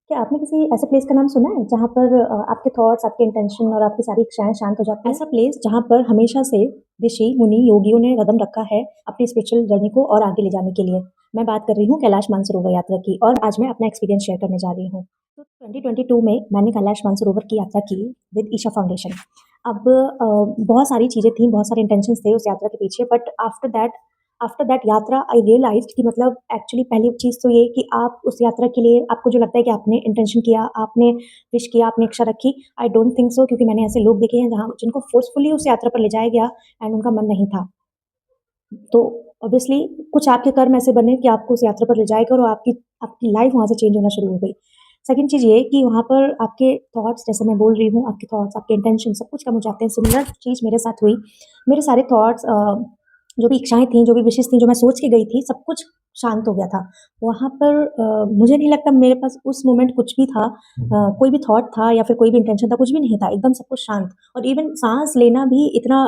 क्या आपने किसी ऐसे प्लेस का नाम सुना है जहाँ पर आपके थॉट्स, आपके इंटेंशन और आपकी सारी इच्छाएँ शांत हो जाती हैं? ऐसा प्लेस जहाँ पर हमेशा से ऋषि, मुनि, योगियों ने कदम रखा है अपनी स्पिरिचुअल जर्नी को और आगे ले जाने के लिए। मैं बात कर रही हूँ कैलाश मानसरोवर यात्रा की और आज मैं अपना एक्सपीरियंस शेयर करने जा रही हूँ। तो 2022 में मैंने कैलाश मानसरोवर की यात्रा की विद ईशा फाउंडेशन। अब बहुत सारी चीज़ें थी, बहुत सारे इंटेंशंस थे उस यात्रा के पीछे बट आफ्टर दैट यात्रा आई रियलाइज्ड कि मतलब एक्चुअली पहली चीज़ तो ये कि आप उस यात्रा के लिए आपको जो लगता है कि आपने इंटेंशन किया, आपने विश किया, आपने इच्छा रखी, आई डोंट थिंक सो क्योंकि मैंने ऐसे लोग देखे हैं जहाँ जिनको फोर्सफुली उस यात्रा पर ले जाया गया एंड उनका मन नहीं था। तो ऑब्वियसली कुछ आपके कर्म ऐसे बने कि आपको उस यात्रा पर ले जाएगा और आपकी आपकी लाइफ वहाँ से चेंज होना शुरू हो गई। सेकंड चीज़ ये कि वहाँ पर आपके थॉट्स जैसे मैं बोल रही हूँ, आपके थॉट्स, आपके इंटेंशन सब कुछ कम हो जाते हैं। सिमिलर चीज़ मेरे साथ हुई। मेरे सारे थॉट्स जो भी इच्छाएँ थी, जो भी विशेज़ थी, जो मैं सोच के गई थी, सब कुछ शांत हो गया था। वहाँ पर मुझे नहीं लगता मेरे पास उस मोमेंट कुछ भी था, कोई भी थॉट था या फिर कोई भी इंटेंशन था, कुछ भी नहीं था, एकदम सब कुछ शांत। और इवन साँस लेना भी इतना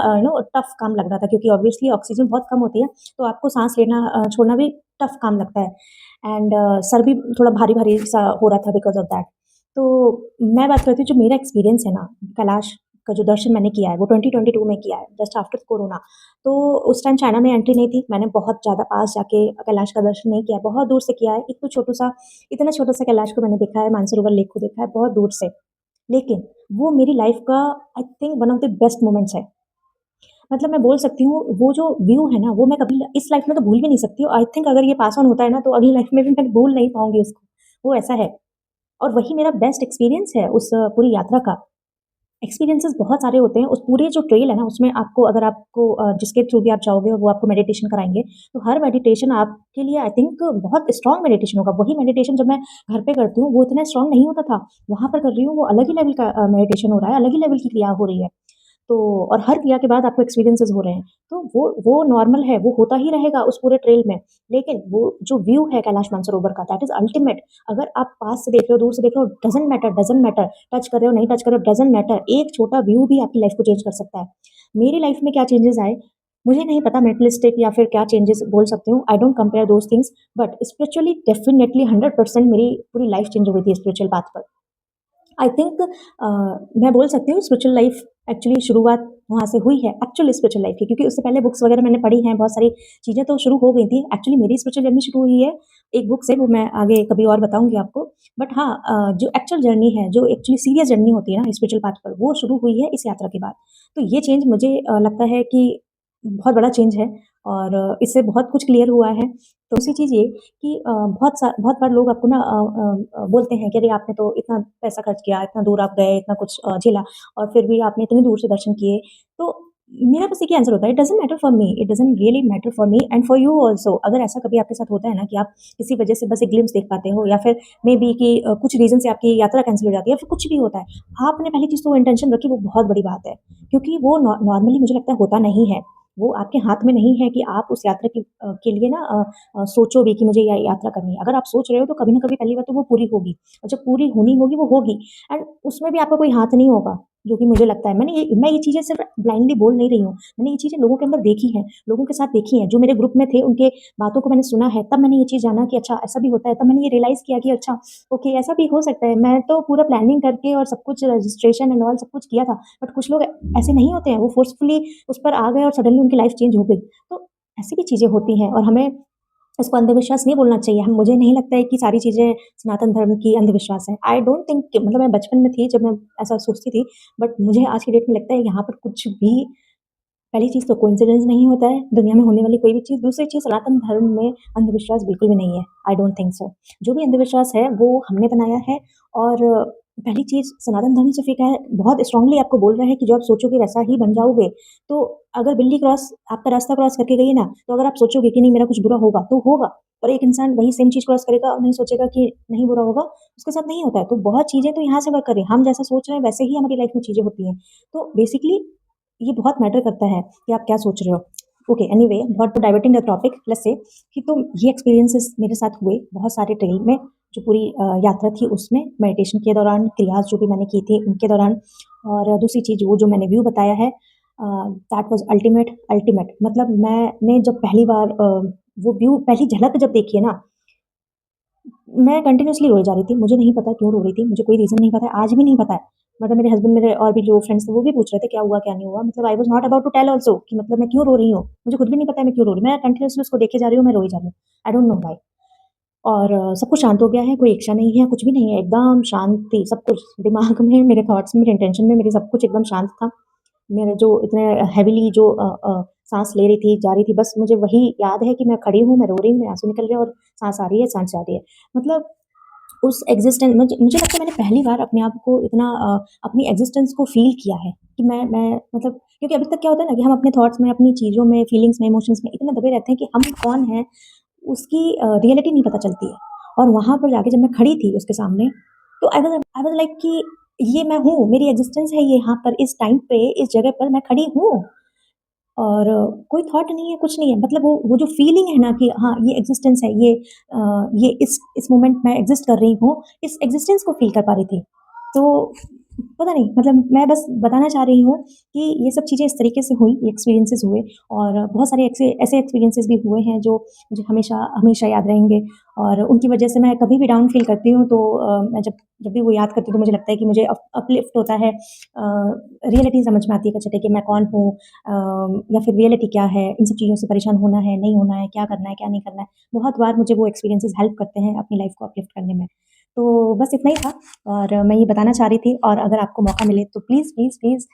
टफ काम लग रहा था क्योंकि ऑब्वियसली ऑक्सीजन बहुत कम होती है, तो आपको साँस लेना छोड़ना भी टफ काम लगता है एंड सर भी थोड़ा भारी-भारी सा हो रहा था बिकॉज़ ऑफ दैट। तो मैं बात करती हूँ जो मेरा एक्सपीरियंस है ना, कैलाश का जो दर्शन मैंने किया है, वो 2022 में किया है, जस्ट आफ्टर कोरोना। तो उस टाइम चाइना में एंट्री नहीं थी, मैंने बहुत ज़्यादा पास जाके कैलाश का दर्शन नहीं किया, बहुत दूर से किया है। एक तो इतना छोटा-सा कैलाश को मैंने देखा है, मानसरोवर लेक को देखा है बहुत दूर से। लेकिन वो मेरी लाइफ़ का I think one of the best moments है। मतलब मैं बोल सकती हूँ वो जो व्यू है ना, वो मैं कभी इस लाइफ़ में तो भूल भी नहीं सकती हूँ। आई थिंक अगर ये पास ऑन होता है ना, तो अगली लाइफ़ में भी मैं भूल नहीं पाऊँगी उसको। वो ऐसा है और वही मेरा बेस्ट एक्सपीरियंस है उस पूरी यात्रा का। एक्सपीरियंसेस बहुत सारे होते हैं, उस पूरे जो ट्रेल है ना उसमें आपको अगर आपको जिसके थ्रू भी आप जाओगे और वो आपको मेडिटेशन कराएँगे, तो हर मेडिटेशन आपके लिए आई थिंक बहुत स्ट्रॉन्ग मेडिटेशन होगा। वही मेडिटेशन जब मैं घर पे करती हूँ, वो इतना स्ट्रॉन्ग नहीं होता था। वहाँ पर कर रही हूँ, वो अलग ही लेवल का मेडिटेशन हो रहा है, अलग ही लेवल की क्रिया हो रही है। तो और हर क्रिया के बाद आपको एक्सपीरियंसेस हो रहे हैं। तो वो नॉर्मल है, वो होता ही रहेगा उस पूरे ट्रेल में। लेकिन वो जो व्यू है कैलाश मानसरोवर का दैट इज़ अल्टीमेट। अगर आप पास से देख रहे हो, दूर से देख रहे हो, डज़न्ट मैटर, टच कर रहे हो, नहीं टच कर रहे हो, डज़न्ट मैटर। एक छोटा व्यू भी आपकी लाइफ़ को चेंज कर सकता है। मेरी लाइफ़ में क्या चेंजेज़ आए, मुझे नहीं पता मेंटलिस्टिक या फिर क्या चेंजेज़ बोल सकती हूँ, I don't compare those things but spiritually definitely 100% मेरी पूरी लाइफ़ चेंज हुई थी स्पिरिचुअल पाथ पर। आई थिंक मैं बोल सकती हूँ स्पिरिचुअल लाइफ एक्चुअली शुरुआत वहाँ से हुई है एक्चुअली स्पिरिचुअल लाइफ की क्योंकि उससे पहले बुक्स वगैरह मैंने पढ़ी हैं बहुत सारी चीज़ें तो शुरू हो गई थी एक्चुअली मेरी स्पिरिचुअल जर्नी शुरू हुई है एक बुक से वो मैं आगे कभी और बताऊंगी आपको बट हाँ जो एक्चुअल जर्नी है जो एक्चुअली सीरियस जर्नी होती है ना स्पिरिचुअल पाथ पर वो शुरू हुई है इस यात्रा के बाद तो ये चेंज मुझे लगता है कि बहुत बड़ा चेंज है और इससे बहुत कुछ क्लियर हुआ है तो दूसरी चीज़ ये कि बहुत बार लोग आपको ना बोलते हैं कि अरे आपने तो इतना पैसा खर्च किया, इतना दूर आप गए, इतना कुछ झेला और फिर भी आपने इतनी दूर से दर्शन किए। तो मेरा बस एक ही आंसर होता है, it doesn't matter for me, it doesn't really matter for me and for you also. अगर ऐसा कभी आपके साथ होता है ना कि आप किसी वजह से बस एक ग्लिम्प्स देख पाते हो या फिर मेबी कि कुछ रीज़न से आपकी यात्रा कैंसल हो जाती है या फिर कुछ भी होता है। आपने पहली चीज़ तो वो इंटेंशन रखी, वो बहुत बड़ी बात है। क्योंकि वो नॉर्मली मुझे लगता है होता नहीं है। वो आपके हाथ में नहीं है कि आप उस यात्रा के लिए ना सोचो भी कि मुझे ये यात्रा करनी है। अगर आप सोच रहे हो तो कभी न कभी पहली बात तो वो पूरी होगी और जब पूरी होनी होगी वो होगी एंड उसमें भी आपका कोई हाथ नहीं होगा, जो कि मुझे लगता है। मैं ये चीज़ें सिर्फ़ ब्लाइंडली बोल नहीं रही हूँ। मैंने ये चीज़ें लोगों के अंदर देखी हैं, लोगों के साथ देखी हैं, जो मेरे ग्रुप में थे उनके बातों को मैंने सुना है, तब मैंने ये चीज़ जाना कि अच्छा ऐसा भी होता है, तब मैंने ये रियलाइज़ किया कि अच्छा ओके ऐसा भी हो सकता है। मैं तो पूरा प्लानिंग करके और सब कुछ रजिस्ट्रेशन एंड ऑल सब कुछ किया था, बट कुछ लोग ऐसे नहीं होते हैं, वो फ़ोर्सफुली उस पर आ गए और सडनली उनकी लाइफ़ चेंज हो गई। तो ऐसी भी चीज़ें होती हैं और हमें इसको अंधविश्वास नहीं बोलना चाहिए। हम मुझे नहीं लगता है कि सारी चीज़ें सनातन धर्म की अंधविश्वास है। आई डोंट थिंक कि मतलब मैं बचपन में थी जब मैं ऐसा सोचती थी, बट मुझे आज की डेट में लगता है यहाँ पर कुछ भी पहली चीज़ तो कोइंसिडेंस नहीं होता है, दुनिया में होने वाली कोई भी चीज़। दूसरी चीज़ सनातन धर्म में अंधविश्वास बिल्कुल भी नहीं है, आई डोंट थिंक सो। जो भी अंधविश्वास है वो हमने बनाया है और पहली चीज़ सनातन धर्म सिर्फ़ ये क्या है बहुत स्ट्रॉन्गली आपको बोल रहा है कि जो आप सोचोगे वैसा ही बन जाओगे। तो अगर बिल्ली आपका रास्ता क्रॉस करके गई है ना, तो अगर आप सोचोगे कि नहीं मेरा कुछ बुरा होगा, तो होगा। और एक इंसान वही सेम चीज़ क्रॉस करेगा और नहीं सोचेगा कि नहीं बुरा होगा, उसके साथ नहीं होता है। तो बहुत चीज़ें तो यहाँ से वर्क कर रही हैं, हम जैसा सोच रहे हैं वैसे ही हमारी लाइफ़ में चीज़ें होती हैं। तो बेसिकली ये बहुत मैटर करता है कि आप क्या सोच रहे हो। ओके एनीवे बहुत diverting the topic let's say कि तो ये एक्सपीरियंसेस मेरे साथ हुए बहुत सारे ट्रेल में जो पूरी यात्रा थी उसमें मेडिटेशन के दौरान क्रियाज जो भी मैंने की थी उनके दौरान और दूसरी चीज़ वो जो मैंने व्यू बताया है दैट वाज अल्टीमेट अल्टीमेट मतलब मैंने जब पहली बार वो व्यू पहली झलक जब देखी है ना मैं कंटिन्यूअसली रोई जा रही थी, मुझे नहीं पता क्यों रो रही थी, मुझे कोई रीज़न नहीं पता है, आज भी नहीं पता है। मतलब मेरे हस्बैंड मेरे और भी जो फ्रेंड्स थे वो भी पूछ रहे थे क्या हुआ, क्या नहीं हुआ? मतलब I was not about to tell also कि मतलब मैं क्यों रो रही हूँ? मुझे खुद भी नहीं पता है मैं क्यों रो रही हूँ। मैं कंटिन्यूअसली उसको देखे जा रही हूँ, मैं रोई जा रही हूँ। I don't know why. और सब कुछ शांत हो गया है, कोई एक्शन नहीं है, कुछ भी नहीं है, एकदम शांति सब कुछ दिमाग में, मेरे थॉट्स में, मेरे इंटेंशन में, मेरे सब कुछ एकदम शांत था। मेरे जो इतने हेवीली जो साँस ले रही थी, जा रही थी, बस मुझे वही याद है कि मैं खड़ी हूँ, मैं रो रही हूँ, मेरे आँसू निकल रहे हैं और साँस आ रही है, साँस जा रही है। मतलब उस एक्जिस्टेंस मुझे मुझे लगता है मैंने पहली बार अपने आप को इतना अपनी एक्जिस्टेंस को फ़ील किया है कि मैं मतलब क्योंकि अभी तक क्या होता है ना कि हम अपने थॉट्स में, अपनी चीज़ों में, फीलिंग्स में, इमोशंस में इतने दबे रहते हैं कि हम कौन हैं, उसकी रियलिटी नहीं पता चलती है। और वहाँ पर जाके जब मैं खड़ी थी उसके सामने, तो आई वाज़ लाइक कि ये मैं हूँ, मेरी एक्जिस्टेंस है ये यहाँ पर, इस टाइम पे, इस जगह पर मैं खड़ी हूँ। और कोई थॉट नहीं है, कुछ नहीं है। मतलब वो जो फीलिंग है ना कि हाँ, ये एक्जिस्टेंस है, ये इस मोमेंट में एग्ज़िस्ट कर रही हूँ, इस एक्जिस्टेंस को फ़ील कर पा रही थी। तो पता नहीं मतलब मैं बस बताना चाह रही हूँ कि ये सब चीज़ें इस तरीके से हुई, ये एक्सपीरियंसेस हुए और बहुत सारे ऐसे एक्सपीरियंसेस भी हुए हैं जो मुझे हमेशा हमेशा याद रहेंगे और उनकी वजह से मैं कभी भी डाउन फ़ील करती हूँ तो मैं जब जब भी वो याद करती हूँ तो मुझे लगता है कि मुझे अपलिफ्ट होता है। रियलिटी समझ में आती है कि अच्छा ठीक है मैं कौन हूँ, या फिर रियलिटी क्या है, इन सब चीज़ों से परेशान होना है, नहीं होना है, क्या करना है, क्या नहीं करना है। बहुत बार मुझे वो एक्सपीरियंसेस हेल्प करते हैं अपनी लाइफ़ को अपलिफ्ट करने में। तो बस इतना ही था और मैं ये बताना चाह रही थी और अगर आपको मौका मिले तो प्लीज़, प्लीज़, प्लीज़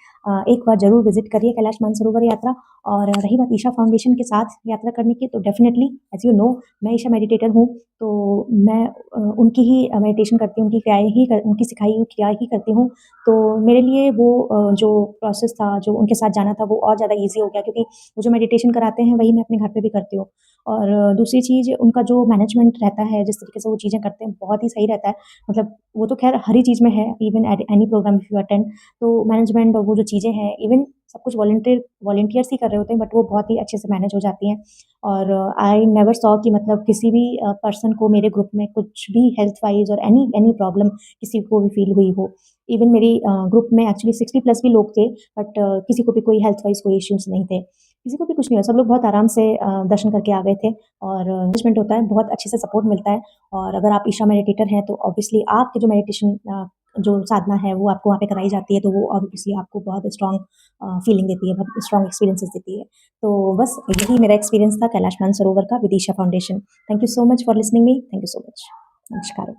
एक बार ज़रूर विज़िट करिए कैलाश मानसरोवर यात्रा। और रही बात ईशा फाउंडेशन के साथ यात्रा करने की तो डेफ़िनेटली एज़ यू नो मैं ईशा मेडिटेटर हूँ, तो मैं उनकी ही मेडिटेशन करती हूँ, उनकी सिखाई हुई क्रिया ही करती हूँ। तो मेरे लिए वो जो प्रोसेस था, जो उनके साथ जाना था वो और ज़्यादा ईज़ी हो गया क्योंकि वो जो मेडिटेशन कराते हैं वही मैं अपने घर पे भी करती हूँ। और दूसरी चीज़ उनका जो मैनेजमेंट रहता है, जिस तरीके से वो चीज़ें करते हैं बहुत ही सही रहता है। मतलब वो तो ख़ैर हर ही चीज़ में है, even at any programme if you attend तो मैनेजमेंट और वो जो चीज़ें हैं, इवन सब कुछ वॉलंटियर्स ही कर रहे होते हैं बट वो बहुत ही अच्छे से मैनेज हो जाती हैं। और आई नेवर सॉ कि मतलब किसी भी पर्सन को मेरे ग्रुप में कुछ भी हेल्थ वाइज़ और एनी एनी प्रॉब्लम किसी को भी फ़ील हुई हो। इवन मेरी ग्रुप में एक्चुअली 60 प्लस भी लोग थे बट किसी को भी कोई हेल्थ वाइज़ कोई इश्यूज़ नहीं थे। किसी को भी कुछ नहीं हुआ, सब लोग बहुत आराम से दर्शन करके आ गए थे और मैनेजमेंट होता है, बहुत अच्छे से सपोर्ट मिलता है। और अगर आप ईशा मेडिटेटर हैं तो ऑब्वियसली आपकी जो मेडिटेशन जो साधना है वो आपको वहाँ पे कराई जाती है तो वो ऑब्वियसली आपको बहुत स्ट्रॉन्ग फीलिंग देती है, बहुत स्ट्रॉन्ग एक्सपीरियंसेस देती है। तो बस यही मेरा एक्सपीरियंस था कैलाश मानसरोवर का with Isha Foundation. Thank you so much for listening me. Thank you so much. नमस्कार।